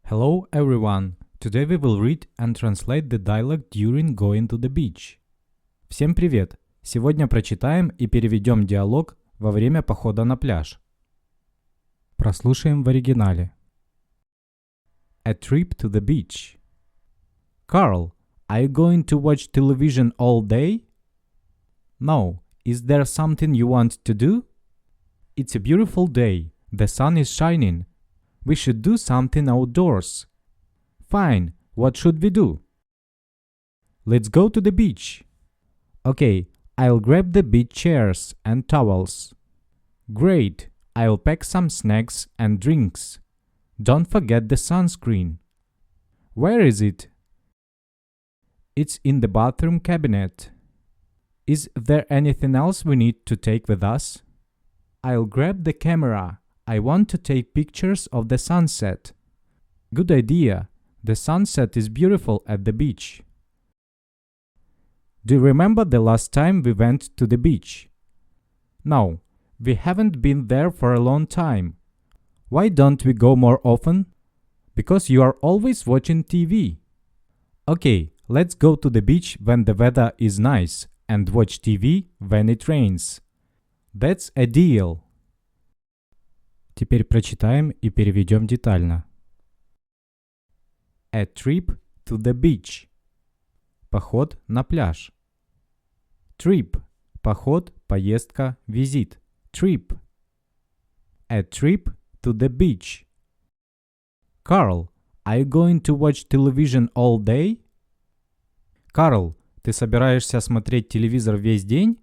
Hello everyone! Today we will read and translate the dialogue during going to the beach. Всем привет! Сегодня прочитаем и переведем диалог во время похода на пляж. Прослушаем в оригинале. A trip to the beach. Carl, are you going to watch television all day? No. Is there something you want to do? It's a beautiful day. The sun is shining. We should do something outdoors. Fine. What should we do? Let's go to the beach. Okay, I'll grab the beach chairs and towels. Great. I'll pack some snacks and drinks. Don't forget the sunscreen. Where is it? It's in the bathroom cabinet. Is there anything else we need to take with us? I'll grab the camera. I want to take pictures of the sunset. Good idea. The sunset is beautiful at the beach. Do you remember the last time we went to the beach? No, we haven't been there for a long time. Why don't we go more often? Because you are always watching TV. Okay, let's go to the beach when the weather is nice and watch TV when it rains. That's a deal. Теперь прочитаем и переведем детально. A trip to the beach. Поход на пляж. Trip. Поход, поездка, визит. Trip. A trip to the beach. Carl, are you going to watch television all day? Карл, ты собираешься смотреть телевизор весь день?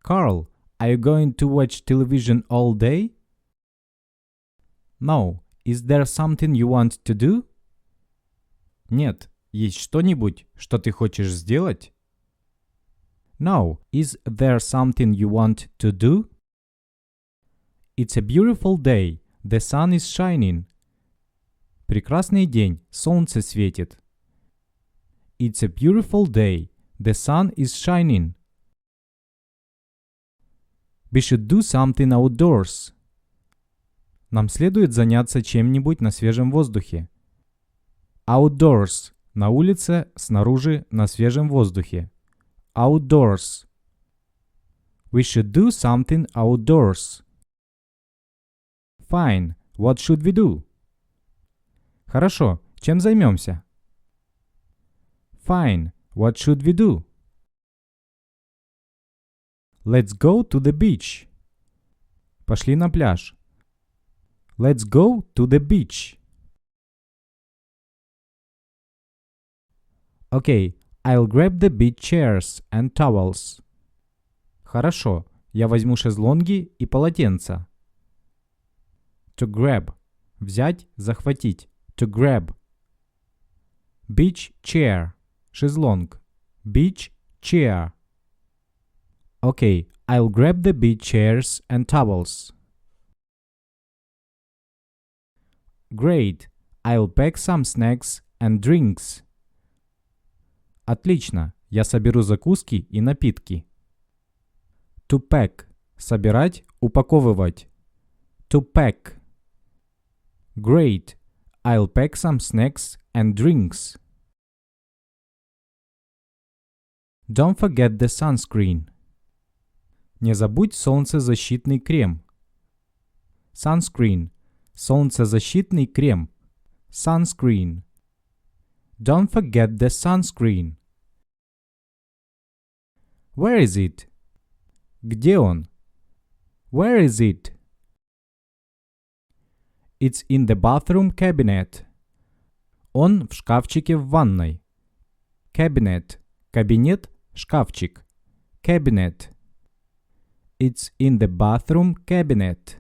Carl, are you going to watch television all day? No. Is there something you want to do? Нет. Есть что-нибудь, что ты хочешь сделать? No. Is there something you want to do? It's a beautiful day. The sun is shining. Прекрасный день. Солнце светит. It's a beautiful day. The sun is shining. We should do something outdoors. Нам следует заняться чем-нибудь на свежем воздухе. Outdoors. На улице, снаружи, на свежем воздухе. Outdoors. We should do something outdoors. Fine. What should we do? Хорошо. Чем займемся? Fine. What should we do? Let's go to the beach. Пошли на пляж. Let's go to the beach. Okay, I'll grab the beach chairs and towels. Хорошо, я возьму шезлонги и полотенца. To grab. Взять, захватить. To grab. Beach chair. Шезлонг. Beach chair. Okay, I'll grab the beach chairs and towels. Great. I'll pack some snacks and drinks. Отлично. Я соберу закуски и напитки. To pack. Собирать, упаковывать. To pack. Great. I'll pack some snacks and drinks. Don't forget the sunscreen. Не забудь солнцезащитный крем. Sunscreen. Солнцезащитный крем. Sunscreen. Don't forget the sunscreen. Where is it? Где он? Where is it? It's in the bathroom cabinet. Он в шкафчике в ванной. Cabinet. Кабинет, шкафчик. Cabinet. It's in the bathroom cabinet.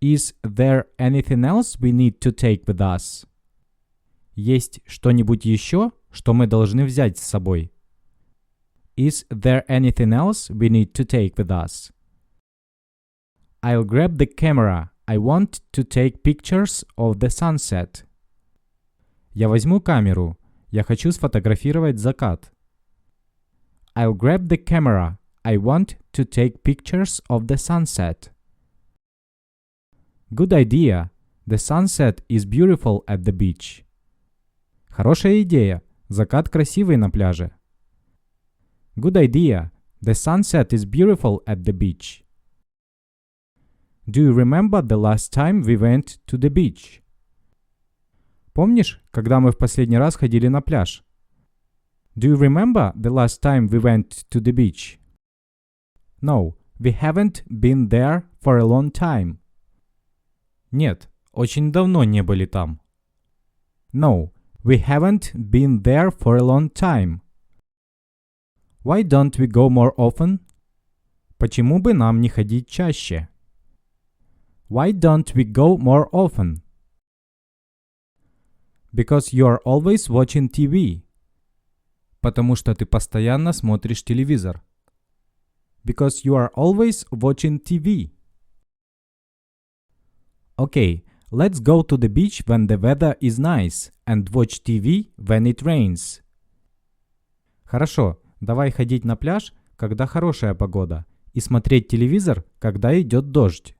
Is there anything else we need to take with us? Есть что-нибудь еще, что мы должны взять с собой? Is there anything else we need to take with us? I'll grab the camera. I want to take pictures of the sunset. Я возьму камеру. Я хочу сфотографировать закат. I'll grab the camera. I want to take pictures of the sunset. Good idea. The sunset is beautiful at the beach. Хорошая идея. Закат красивый на пляже. Good idea. The sunset is beautiful at the beach. Do you remember the last time we went to the beach? Помнишь, когда мы в последний раз ходили на пляж? Do you remember the last time we went to the beach? No, we haven't been there for a long time. Нет, очень давно не были там. No, we haven't been there for a long time. Why don't we go more often? Почему бы нам не ходить чаще? Why don't we go more often? Because you are always watching TV. Потому что ты постоянно смотришь телевизор. Because you are always watching TV. Okay, let's go to the beach when the weather is nice and watch TV when it rains. Хорошо, давай ходить на пляж, когда хорошая погода, и смотреть телевизор, когда идет дождь.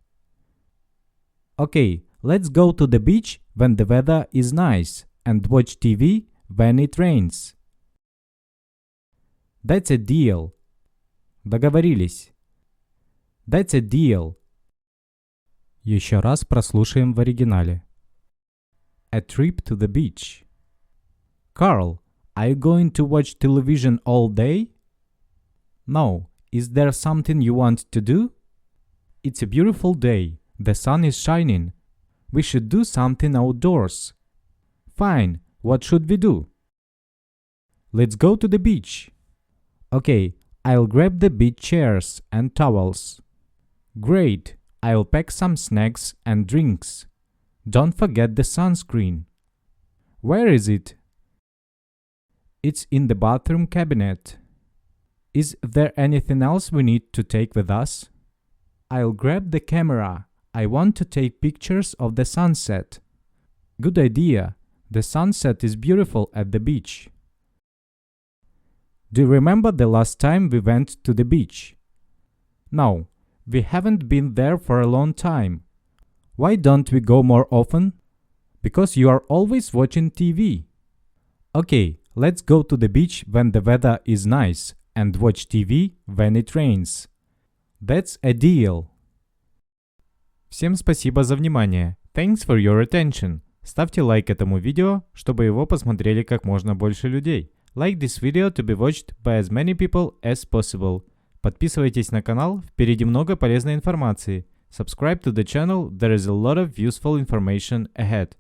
Okay, let's go to the beach when the weather is nice and watch TV when it rains. That's a deal. Договорились. That's a deal. Еще раз прослушаем в оригинале. A trip to the beach. Carl, are you going to watch television all day? No. Is there something you want to do? It's a beautiful day. The sun is shining. We should do something outdoors. Fine. What should we do? Let's go to the beach. Okay, I'll grab the beach chairs and towels. Great. I'll pack some snacks and drinks. Don't forget the sunscreen. Where is it? It's in the bathroom cabinet. Is there anything else we need to take with us? I'll grab the camera. I want to take pictures of the sunset. Good idea. The sunset is beautiful at the beach. Do you remember the last time we went to the beach? No, we haven't been there for a long time. Why don't we go more often? Because you are always watching TV. Okay, let's go to the beach when the weather is nice and watch TV when it rains. That's a deal. Всем спасибо за внимание. Thanks for your attention. Ставьте лайк этому видео, чтобы его посмотрели как можно больше людей. Like this video to be watched by as many people as possible. Подписывайтесь на канал, впереди много полезной информации. Subscribe to the channel, there is a lot of useful information ahead.